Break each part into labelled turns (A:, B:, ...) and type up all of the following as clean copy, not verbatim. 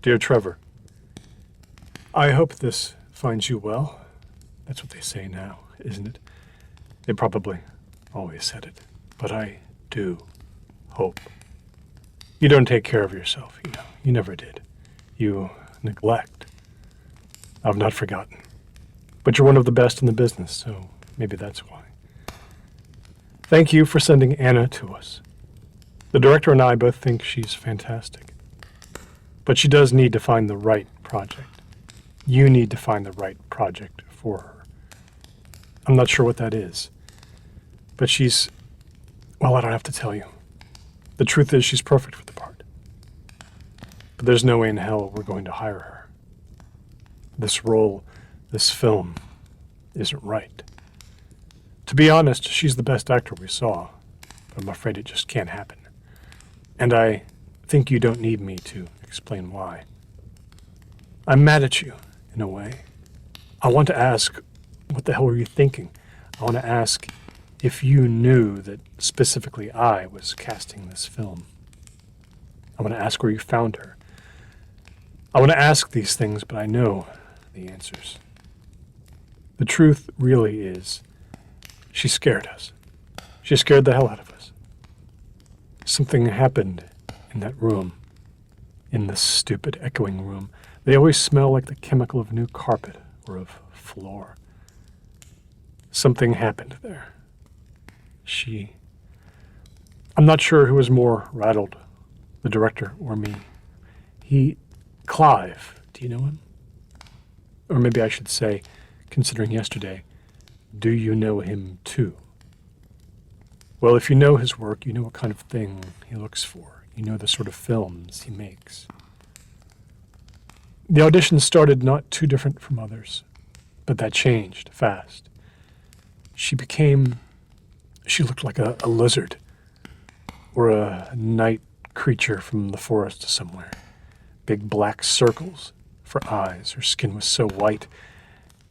A: Dear Trevor, I hope this finds you well. That's what they say now, isn't it? They probably always said it, but I do hope. You don't take care of yourself, you know. You never did. You neglect. I've not forgotten. But you're one of the best in the business, so maybe that's why. Thank you for sending Anna to us. The director and I both think she's fantastic. But she does need to find the right project. You need to find the right project for her. I'm not sure what that is. But she's... well, I don't have to tell you. The truth is she's perfect for the part. But there's no way in hell we're going to hire her. This role, this film, isn't right. To be honest, she's the best actor we saw, but I'm afraid it just can't happen. And I think you don't need me to explain why. I'm mad at you, in a way. I want to ask, what the hell were you thinking? I want to ask if you knew that specifically I was casting this film. I want to ask where you found her. I want to ask these things, but I know the answers. The truth really is, she scared us. She scared the hell out of us. Something happened in that room, in this stupid echoing room. They always smell like the chemical of new carpet or of floor. Something happened there. I'm not sure who was more rattled, the director or me. Clive, do you know him? Or maybe I should say, considering yesterday, do you know him too? Well, if you know his work, you know what kind of thing he looks for. You know the sort of films he makes. The audition started not too different from others, but that changed fast. She looked like a lizard or a night creature from the forest somewhere. Big black circles for eyes. Her skin was so white.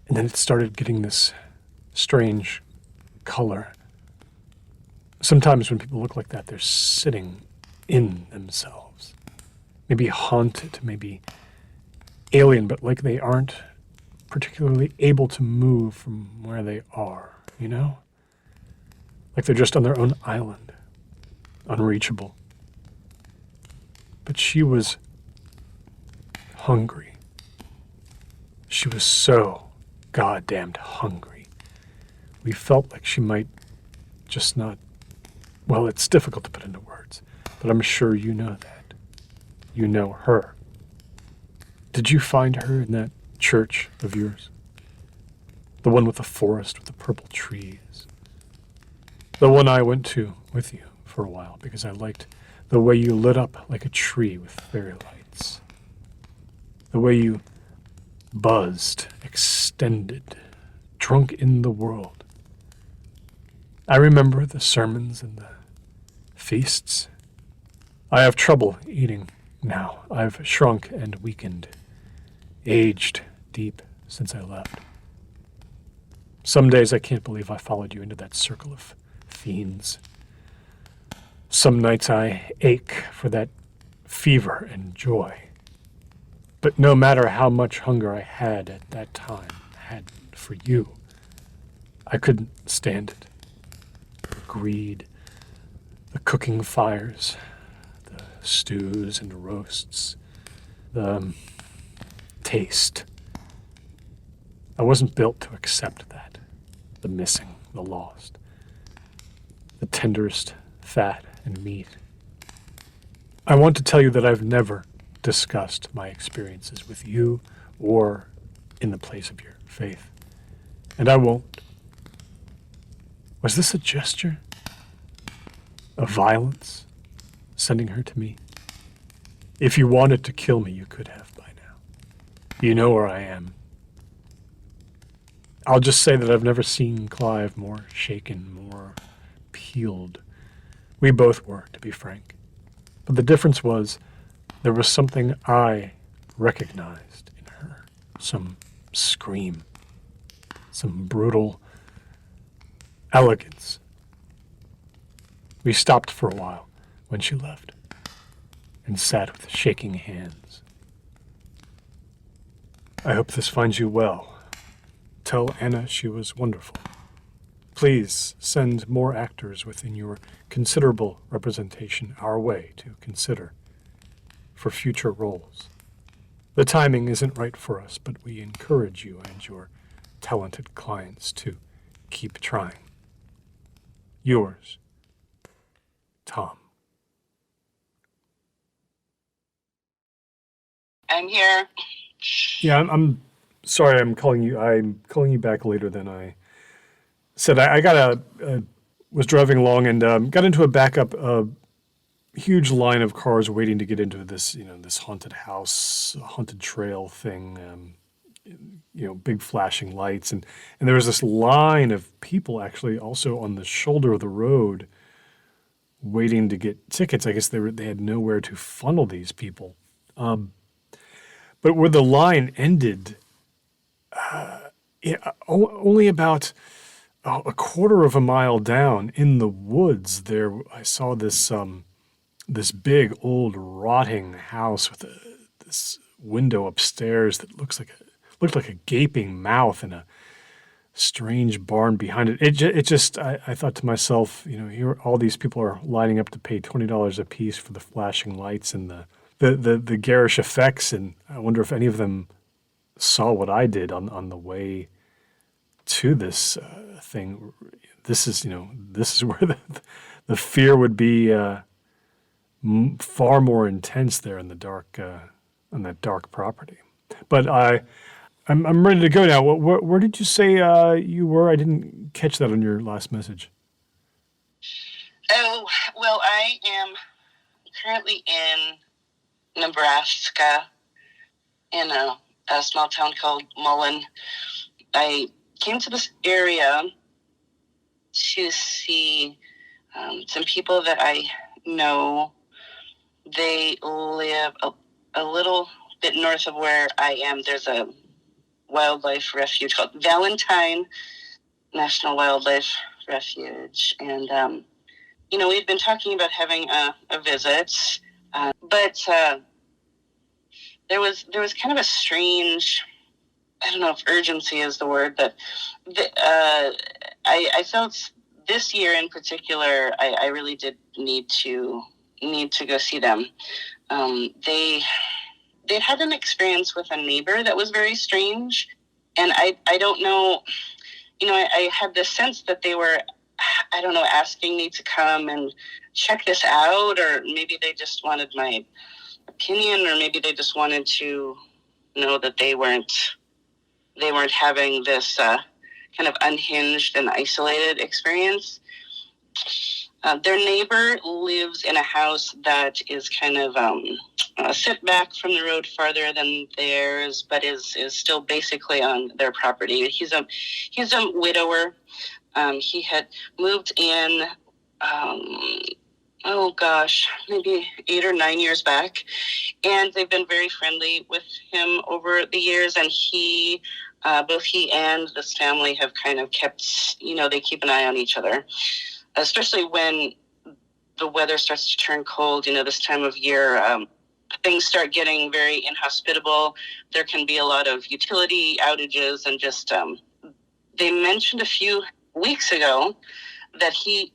A: And then it started getting this strange color. Sometimes when people look like that, they're sitting in themselves. Maybe haunted, maybe alien, but like they aren't particularly able to move from where they are, you know? Like they're just on their own island, unreachable. But she was hungry. She was so goddamned hungry. We felt like she might just not... well, it's difficult to put into words, but I'm sure you know that. You know her. Did you find her in that church of yours? The one with the forest with the purple trees. The one I went to with you for a while because I liked the way you lit up like a tree with fairy lights. The way you buzzed, extended, drunk in the world. I remember the sermons and the feasts. I have trouble eating now. I've shrunk and weakened, aged deep since I left. Some days I can't believe I followed you into that circle of fiends. Some nights I ache for that fever and joy. But no matter how much hunger I had at that time, had for you, I couldn't stand it. The greed, the cooking fires, the stews and roasts, the taste. I wasn't built to accept that. The missing, the lost, the tenderest fat and meat. I want to tell you that I've never discussed my experiences with you or in the place of your faith. And I won't. Was this a gesture? Of violence? Sending her to me? If you wanted to kill me, you could have by now. You know where I am. I'll just say that I've never seen Clive more shaken, more peeled. We both were, to be frank. But the difference was there was something I recognized in her. Some scream. Some brutal elegance. We stopped for a while when she left and sat with shaking hands. I hope this finds you well. Tell Anna she was wonderful. Please send more actors within your considerable representation our way to consider for future roles. The timing isn't right for us, but we encourage you and your talented clients to keep trying. Yours, Tom.
B: I'm here.
A: Yeah, I'm sorry. I'm calling you. I'm calling you back later than I said. I got was driving along and got into a backup, huge line of cars waiting to get into this, this haunted house, haunted trail thing. Big flashing lights, and there was this line of people actually also on the shoulder of the road waiting to get tickets. I guess they had nowhere to funnel these people. But where the line ended, only about a quarter of a mile down in the woods, there I saw this big old rotting house with this window upstairs that looked like a gaping mouth and a strange barn behind it. It just I thought to myself, here all these people are lining up to pay $20 a piece for the flashing lights and the garish effects, and I wonder if any of them saw what I did on the way to this thing. This is this is where the fear would be far more intense there in the dark on that dark property. But I'm ready to go now. Where did you say you were? I didn't catch that on your last message.
B: Oh, well, I am currently in Nebraska in a small town called Mullen. I came to this area to see some people that I know. They live a little bit north of where I am. There's a wildlife refuge called Valentine National Wildlife Refuge. And, we had been talking about having a visit, but there was kind of a strange, I don't know if urgency is the word, but I felt this year in particular, I really did need to go see them. They'd had an experience with a neighbor that was very strange, and I don't know, I had the sense that they were, I don't know, asking me to come and check this out, or maybe they just wanted my opinion, or maybe they just wanted to know that they weren't having this kind of unhinged and isolated experience. Their neighbor lives in a house that is kind of set back from the road farther than theirs, but is still basically on their property. He's a widower. He had moved in, maybe 8 or 9 years back, and they've been very friendly with him over the years. And both he and this family have kind of kept, they keep an eye on each other, especially when the weather starts to turn cold. This time of year, things start getting very inhospitable. There can be a lot of utility outages, and just they mentioned a few weeks ago that he'd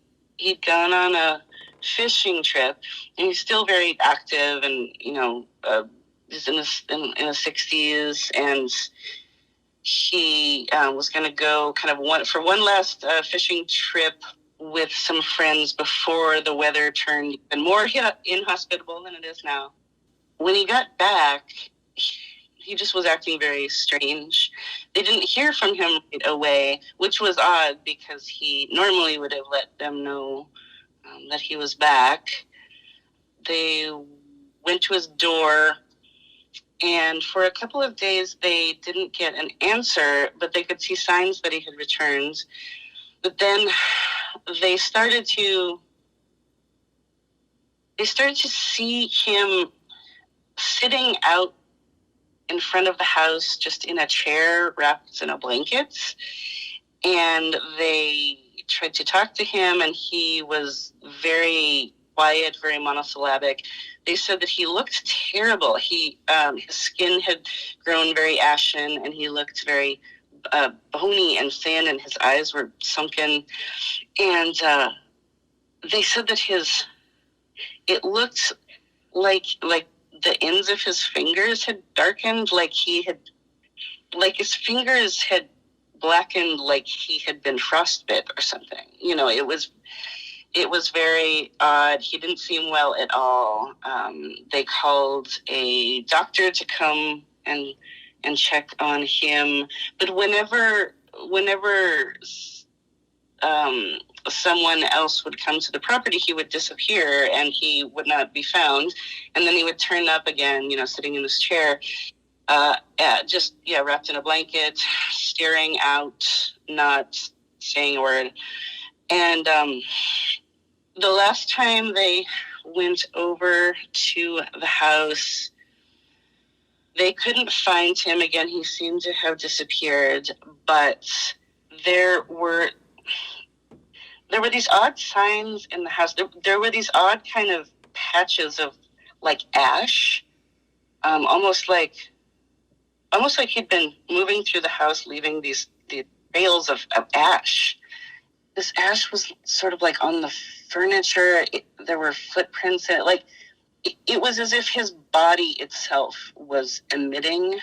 B: gone on a fishing trip, and he's still very active, and he's in his 60s, and he was going to go kind of one last fishing trip with some friends before the weather turned even more inhospitable than it is now. When he got back, he just was acting very strange. They didn't hear from him right away, which was odd because he normally would have let them know that he was back. They went to his door, and for a couple of days they didn't get an answer, but they could see signs that he had returned. But then they started to see him sitting out in front of the house, just in a chair wrapped in a blanket. And they tried to talk to him, and he was very quiet, very monosyllabic. They said that he looked terrible. His skin had grown very ashen, and he looked very bony and thin, and his eyes were sunken. And they said that it looked like the ends of his fingers had darkened, like his fingers had blackened, like he had been frostbit or something. It was very odd. He didn't seem well at all. They called a doctor to come and check on him. But whenever someone else would come to the property, he would disappear and he would not be found. And then he would turn up again, sitting in his chair, wrapped in a blanket, staring out, not saying a word. And the last time they went over to the house, they couldn't find him again. He seemed to have disappeared, but there were these odd signs in the house. There were these odd kind of patches of like ash, almost like he'd been moving through the house, leaving these trails of ash. This ash was sort of like on the furniture. There were footprints in it. It was as if his body itself was emitting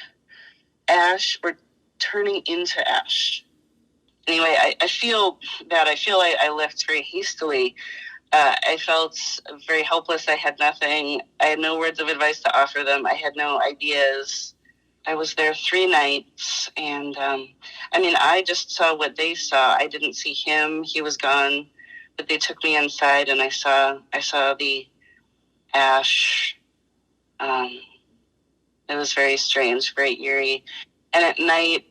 B: ash or turning into ash. Anyway, I feel bad. I feel I left very hastily. I felt very helpless. I had nothing. I had no words of advice to offer them. I had no ideas. I was there 3 nights, and I just saw what they saw. I didn't see him. He was gone. But they took me inside, and I saw the ash. It was very strange, very eerie. And at night,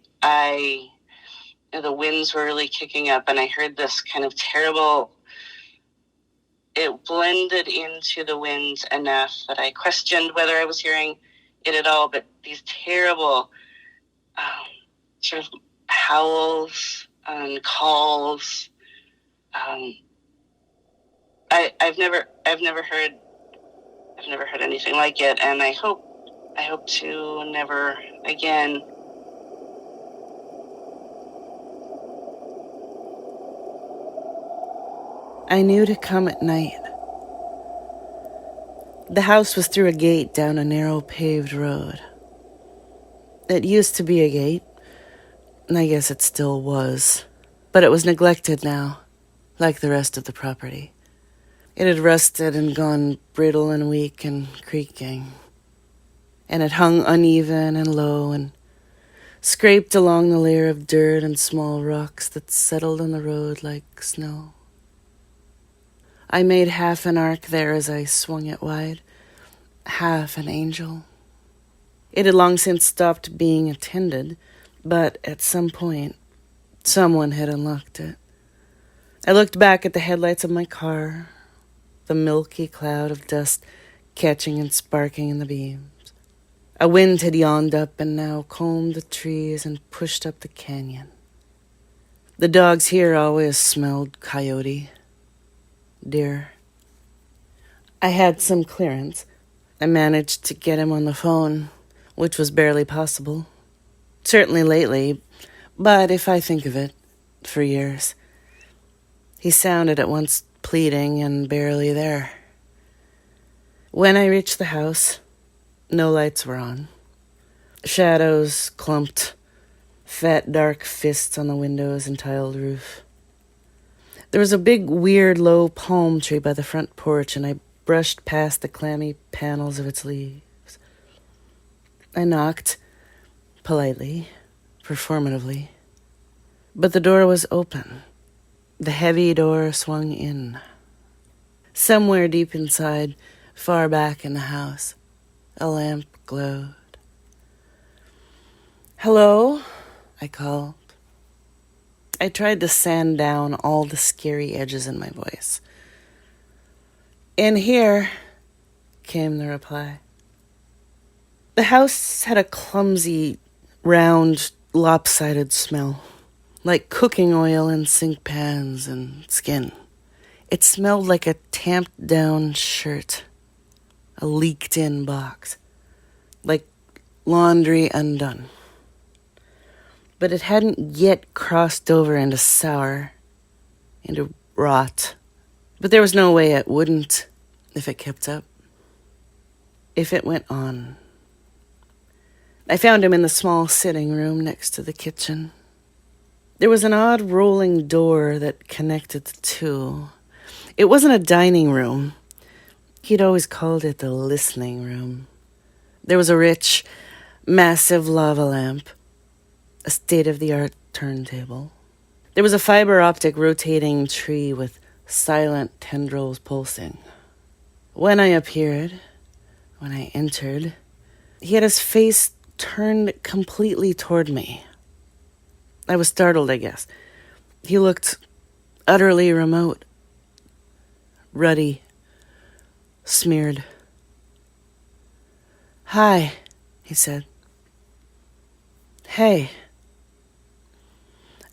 B: the winds were really kicking up, and I heard this kind of terrible. It blended into the wind enough that I questioned whether I was hearing it at all. But these terrible sort of howls and calls. I've never heard anything like it, and I hope to never again.
C: I knew to come at night. The house was through a gate down a narrow paved road. It used to be a gate, and I guess it still was, but it was neglected now, like the rest of the property. It had rusted and gone brittle and weak and creaking, and it hung uneven and low and scraped along the layer of dirt and small rocks that settled on the road like snow. I made half an arc there as I swung it wide, half an angel. It had long since stopped being attended, but at some point, someone had unlocked it. I looked back at the headlights of my car, the milky cloud of dust catching and sparking in the beams. A wind had yawned up and now combed the trees and pushed up the canyon. The dogs here always smelled coyote, deer. I had some clearance. I managed to get him on the phone, which was barely possible. Certainly lately, but if I think of it, for years. He sounded at once pleading and barely there. When I reached the house, no lights were on. Shadows clumped, fat dark fists on the windows and tiled roof. There was a big, weird, low palm tree by the front porch, and I brushed past the clammy panels of its leaves. I knocked, politely, performatively. But the door was open. The heavy door swung in. Somewhere deep inside, far back in the house, a lamp glowed. "Hello?" I called. I tried to sand down all the scary edges in my voice. "In here," came the reply. The house had a clumsy, round, lopsided smell, like cooking oil in sink pans and skin. It smelled like a tamped down shirt, a leaked in box, like laundry undone. But it hadn't yet crossed over into sour, into rot. But there was no way it wouldn't if it kept up, if it went on. I found him in the small sitting room next to the kitchen. There was an odd rolling door that connected the two. It wasn't a dining room. He'd always called it the listening room. There was a rich, massive lava lamp, a state-of-the-art turntable. There was a fiber optic rotating tree with silent tendrils pulsing. When I entered, he had his face turned completely toward me. I was startled, I guess. He looked utterly remote, ruddy, smeared. "Hi," he said. "Hey."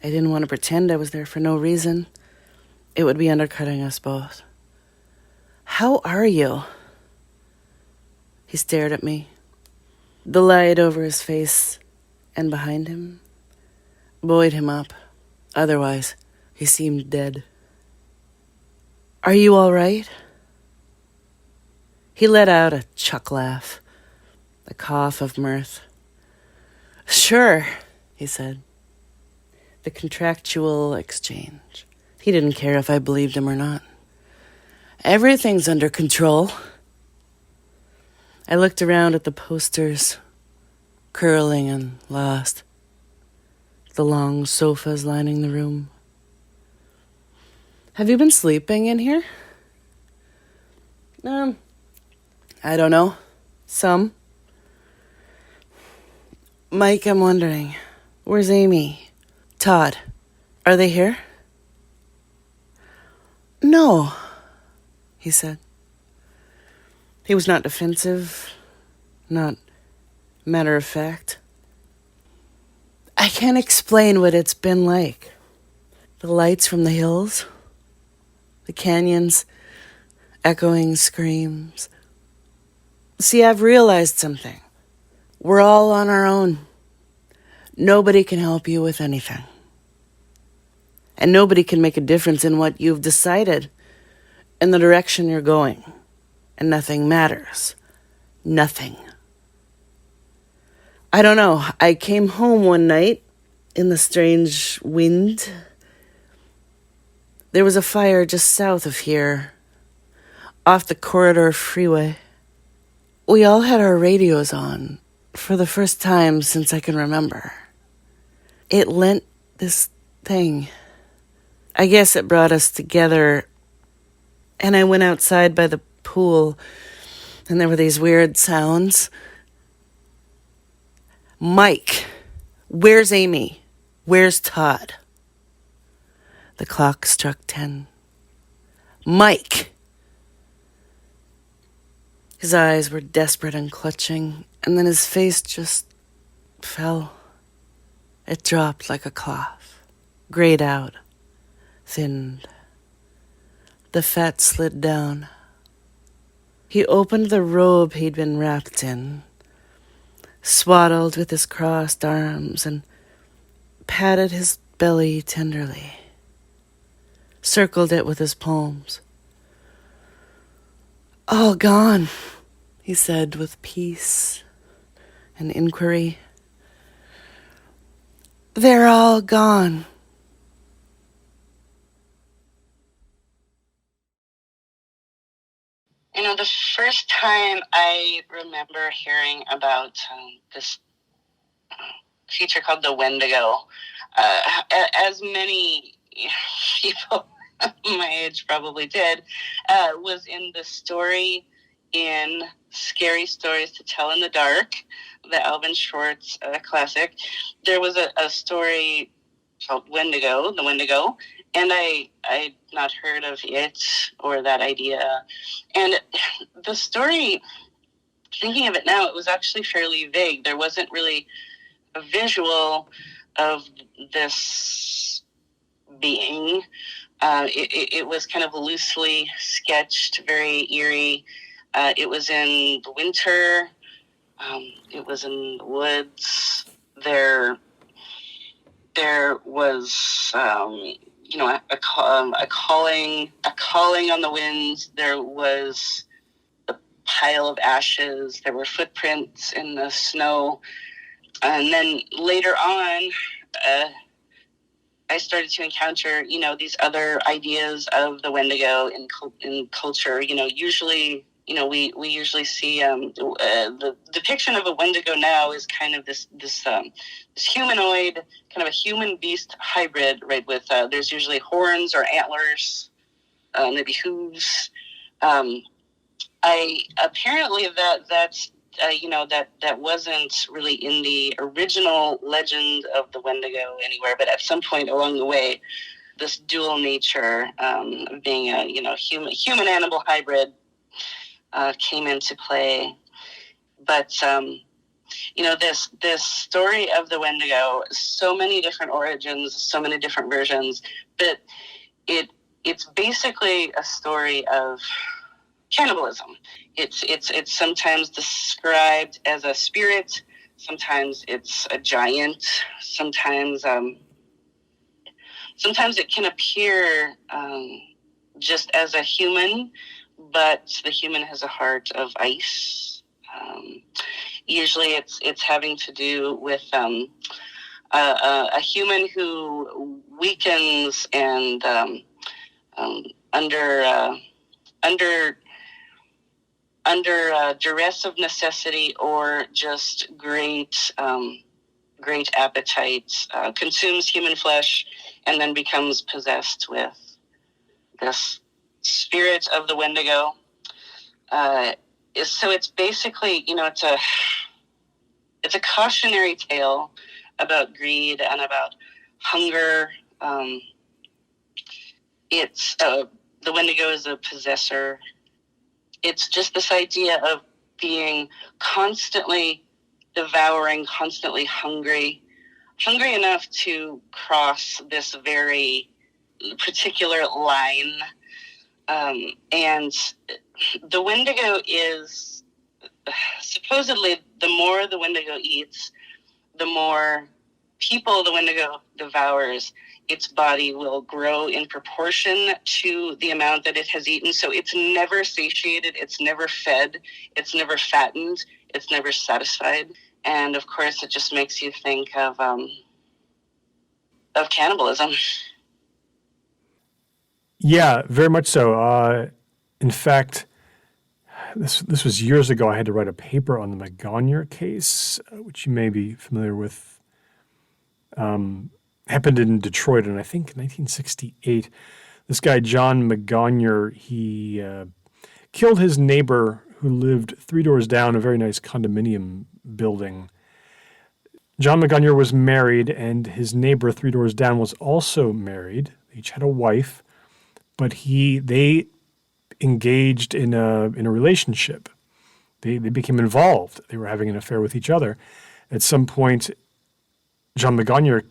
C: I didn't want to pretend I was there for no reason. It would be undercutting us both. "How are you?" He stared at me. The light over his face and behind him buoyed him up. Otherwise, he seemed dead. "Are you all right?" He let out a chuck laugh, a cough of mirth. "Sure," he said. The contractual exchange. He didn't care if I believed him or not. "Everything's under control." I looked around at the posters, curling and lost. The long sofas lining the room. "Have you been sleeping in here?" I don't know. Some. "Mike, I'm wondering, where's Amy? Todd, are they here?" "No," he said. He was not defensive, not matter of fact. "I can't explain what it's been like. The lights from the hills, the canyons, echoing screams. See, I've realized something. We're all on our own. Nobody can help you with anything. And nobody can make a difference in what you've decided, in the direction you're going. And nothing matters. Nothing. I don't know. I came home one night in the strange wind. There was a fire just south of here, off the corridor freeway. We all had our radios on, for the first time since I can remember. It lent this thing. I guess it brought us together, and I went outside by the pool, and there were these weird sounds. Mike, where's Amy? Where's Todd? The clock struck 10. Mike! His eyes were desperate and clutching, and then his face just fell. It dropped like a cloth, grayed out, thinned. The fat slid down. He opened the robe he'd been wrapped in, swaddled with his crossed arms, and patted his belly tenderly, circled it with his palms. "All gone," he said with peace and inquiry. "They're all gone."
B: You know, the first time I remember hearing about this feature called the Wendigo, as many people my age probably did, was in the story in Scary Stories to Tell in the Dark, the Alvin Schwartz classic. There was a story called Wendigo, the Wendigo, and I'd not heard of it or that idea. And the story, thinking of it now, it was actually fairly vague. There wasn't really a visual of this being. It was kind of loosely sketched, very eerie. It was in the winter. It was in the woods. There was, a calling on the winds. There was a pile of ashes. There were footprints in the snow. And then later on, I started to encounter, these other ideas of the Wendigo in culture. Usually, we usually see the depiction of a Wendigo now is kind of this humanoid, kind of a human beast hybrid, right? With there's usually horns or antlers, maybe hooves. Apparently that's. That wasn't really in the original legend of the Wendigo anywhere, but at some point along the way, this dual nature of being a human animal hybrid came into play. But this story of the Wendigo, so many different origins, so many different versions, but it's basically a story of cannibalism. It's sometimes described as a spirit. Sometimes it's a giant. Sometimes it can appear just as a human, but the human has a heart of ice. Usually, it's having to do with a human who weakens and under duress of necessity or just great appetite, consumes human flesh and then becomes possessed with this spirit of the Wendigo. So it's basically, it's a cautionary tale about greed and about hunger. The Wendigo is a possessor. It's just this idea of being constantly devouring, constantly hungry enough to cross this very particular line. And the Wendigo is supposedly, the more the Wendigo eats, the more people the Wendigo devours, its body will grow in proportion to the amount that it has eaten. So it's never satiated, it's never fed, it's never fattened, it's never satisfied. And of course, it just makes you think of cannibalism.
A: Yeah, very much so. In fact, this was years ago. I had to write a paper on the Magonier case, which you may be familiar with. Happened in Detroit in, I think, 1968. This guy, John Magonier, he killed his neighbor who lived 3 doors down, a very nice condominium building. John Magonier was married, and his neighbor 3 doors down was also married. They each had a wife, but they engaged in a relationship. They became involved. They were having an affair with each other. At some point, John Magonier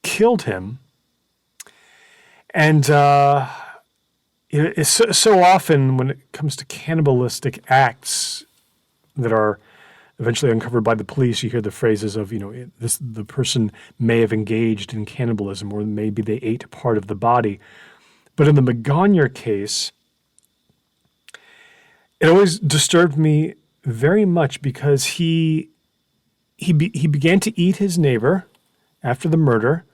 A: killed him. And it's so often when it comes to cannibalistic acts that are eventually uncovered by the police, you hear the phrases of, the person may have engaged in cannibalism, or maybe they ate part of the body. But in the Magonier case, it always disturbed me very much because he began to eat his neighbor after the murder.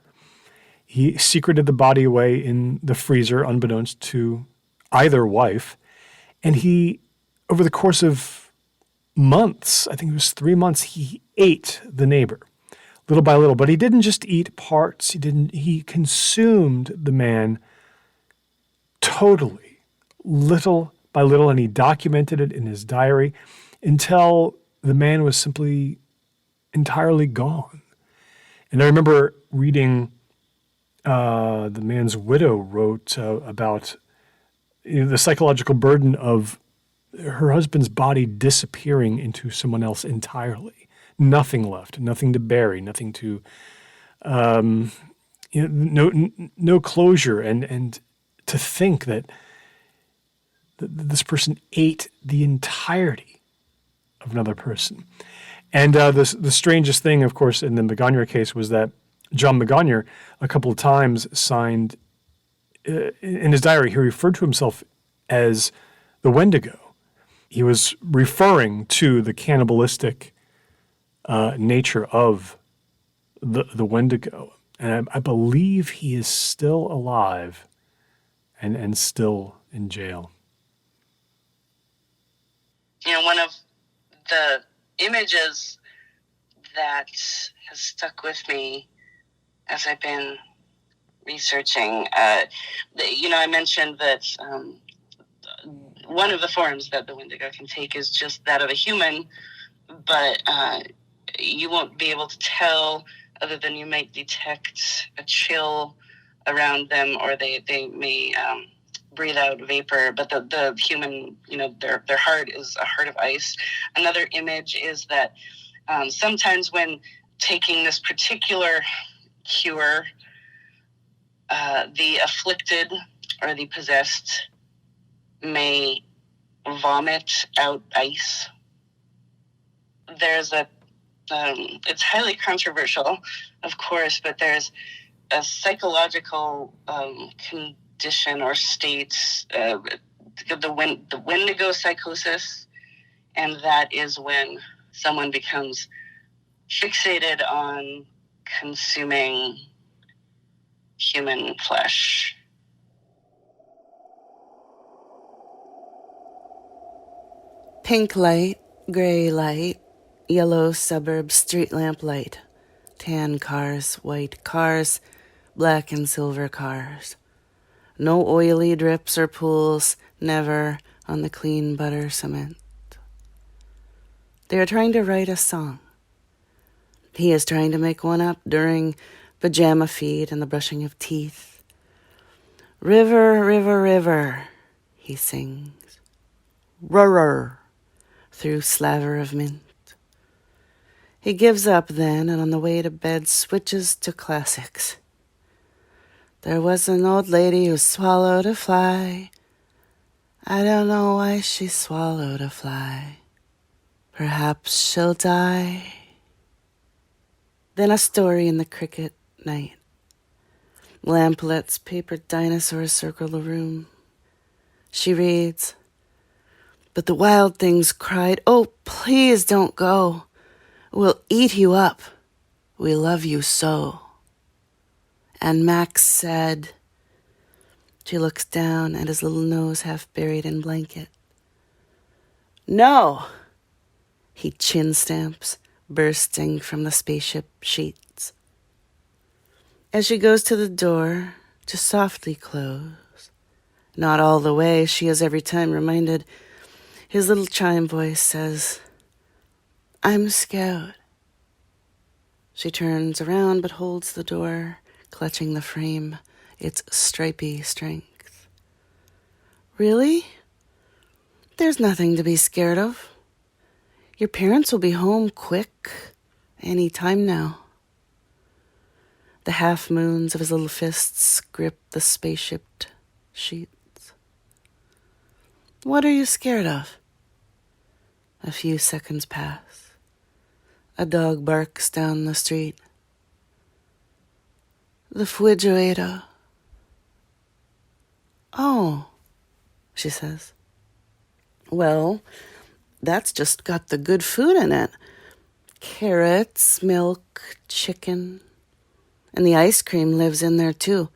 A: He secreted the body away in the freezer, unbeknownst to either wife. And he, over the course of months, I think it was 3 months, he ate the neighbor little by little. But he didn't just eat parts. He consumed the man totally, little by little. And he documented it in his diary until the man was simply entirely gone. And I remember reading the man's widow wrote about the psychological burden of her husband's body disappearing into someone else entirely. Nothing left, nothing to bury, nothing to, no closure. And to think that this person ate the entirety of another person. And the strangest thing, of course, in the Magonier case was that John Magonier, a couple of times, signed in his diary, he referred to himself as the Wendigo. He was referring to the cannibalistic nature of the Wendigo. And I believe he is still alive and still in jail.
B: One of the images that has stuck with me as I've been researching, I mentioned that one of the forms that the Wendigo can take is just that of a human, but you won't be able to tell other than you might detect a chill around them, or they may breathe out vapor, but the human, their heart is a heart of ice. Another image is that sometimes when taking this particular cure, the afflicted or the possessed may vomit out ice. There's it's highly controversial, of course, but there's a psychological condition or state, the Wendigo psychosis, and that is when someone becomes fixated on consuming human flesh.
C: Pink light, gray light, yellow suburb street lamp light, tan cars, white cars, black and silver cars. No oily drips or pools, never on the clean butter cement. They are trying to write a song. He is trying to make one up during pajama feed and the brushing of teeth. River, river, river, he sings. Rurr, through slaver of mint. He gives up then, and on the way to bed switches to classics. There was an old lady who swallowed a fly. I don't know why she swallowed a fly. Perhaps she'll die. Then a story in the cricket night. Lamplets, paper dinosaurs circle the room. She reads, but the wild things cried, oh, please don't go. We'll eat you up. We love you so. And Max said, she looks down at his little nose half buried in blanket. No, he chin stamps, bursting from the spaceship sheets. As she goes to the door to softly close, not all the way, she is every time reminded, his little chime voice says, I'm scared. She turns around but holds the door, clutching the frame, its stripy strength. Really? There's nothing to be scared of. Your parents will be home quick, any time now. The half moons of his little fists grip the spaceship sheets. What are you scared of? A few seconds pass. A dog barks down the street. The refrigerator. Oh, she says. Well, that's just got the good food in it. Carrots, milk, chicken. And the ice cream lives in there too,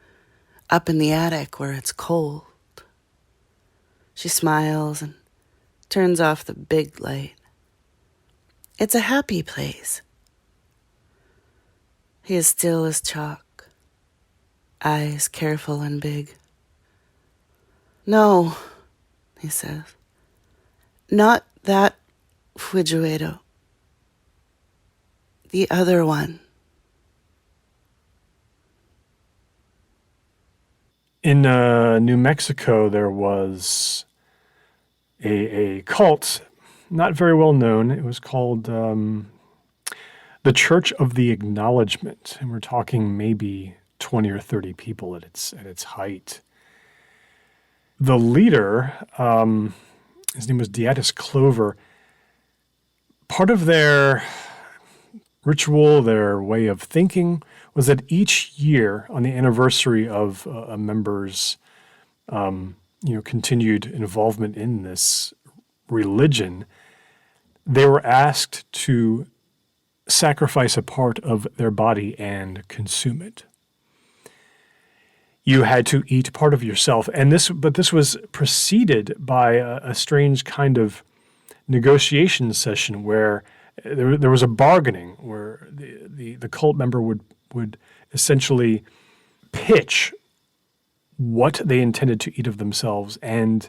C: up in the attic where it's cold. She smiles and turns off the big light. It's a happy place. He is still as chalk, eyes careful and big. No, he says, not that refrigerator. The other one.
A: In New Mexico, there was a cult, not very well known. It was called the Church of the Acknowledgement, and we're talking maybe 20 or 30 people at its height. the leader, his name was Dietis Clover, part of their ritual, their way of thinking, was that each year on the anniversary of a member's continued involvement in this religion, they were asked to sacrifice a part of their body and consume it. You had to eat part of yourself, but this was preceded by a strange kind of negotiation session where there was a bargaining where the cult member would essentially pitch what they intended to eat of themselves and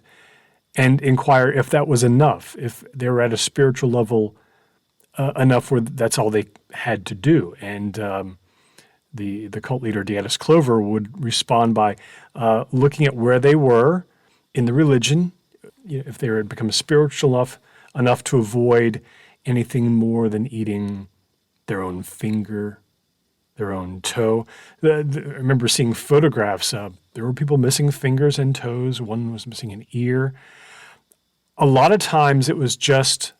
A: inquire if that was enough, if they were at a spiritual level enough where that's all they had to do. And the cult leader, Dietis Clover, would respond by looking at where they were in the religion, if they had become spiritual enough to avoid anything more than eating their own finger, their own toe. I remember seeing photographs. There were people missing fingers and toes. One was missing an ear. A lot of times it was just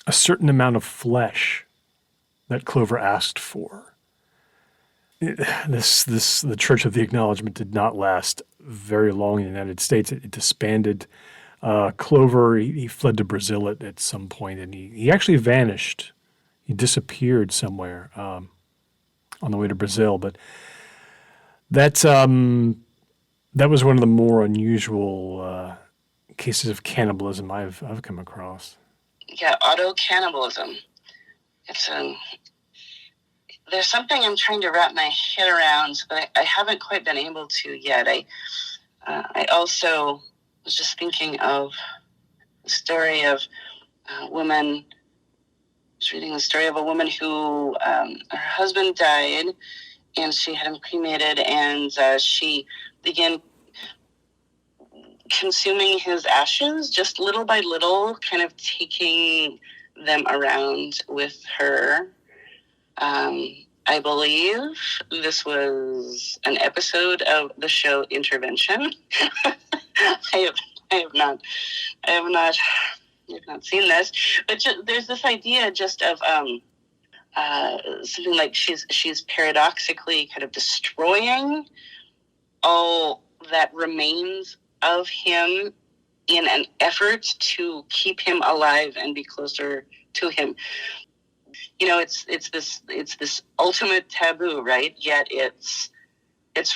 A: a certain amount of flesh that Clover asked for. The Church of the Acknowledgement did not last very long in the United States. It disbanded. Clover, he fled to Brazil at some point, and he actually vanished. He disappeared somewhere on the way to Brazil. But that was one of the more unusual cases of cannibalism I've come across.
B: Yeah, auto cannibalism. It's there's something I'm trying to wrap my head around, but I haven't quite been able to yet. I also was just thinking of the story of a woman. I was reading the story of a woman who her husband died, and she had him cremated, and she began consuming his ashes, just little by little, kind of taking them around with her. I believe this was an episode of the show Intervention. I have not seen this, but there's this idea just of something like she's paradoxically kind of destroying all that remains of him in an effort to keep him alive and be closer to him. It's this ultimate taboo, right? Yet it's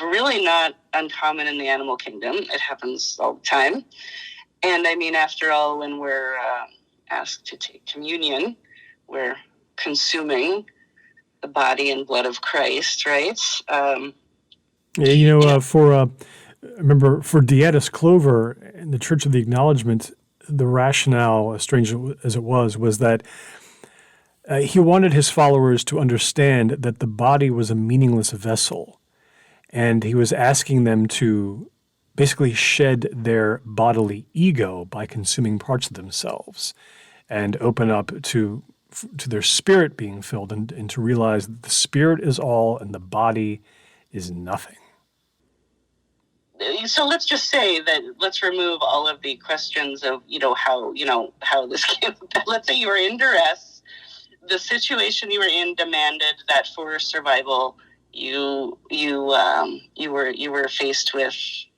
B: really not uncommon in the animal kingdom. It happens all the time. And I mean, after all, when we're asked to take communion, we're consuming the body and blood of Christ, right?
A: Remember, for Dietis Clover in the Church of the Acknowledgement, the rationale, as strange as it was that he wanted his followers to understand that the body was a meaningless vessel, and he was asking them to basically shed their bodily ego by consuming parts of themselves and open up to their spirit being filled and to realize that the spirit is all and the body is nothing.
B: So let's just say that let's remove all of the questions of how this came. Let's say you were in duress. The situation you were in demanded that for survival, you were faced with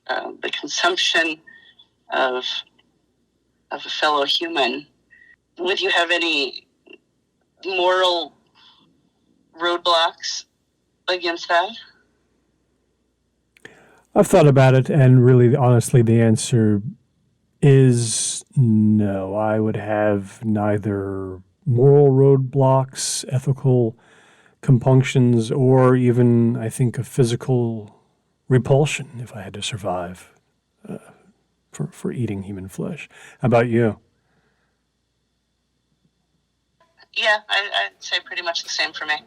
B: the consumption of a fellow human. Would you have any moral roadblocks against that?
A: I've thought about it, and really, honestly, the answer is no. I would have neither moral roadblocks, ethical compunctions, or even, I think, a physical repulsion if I had to survive for eating human flesh. How about you?
B: Yeah, I'd say pretty much the same for me.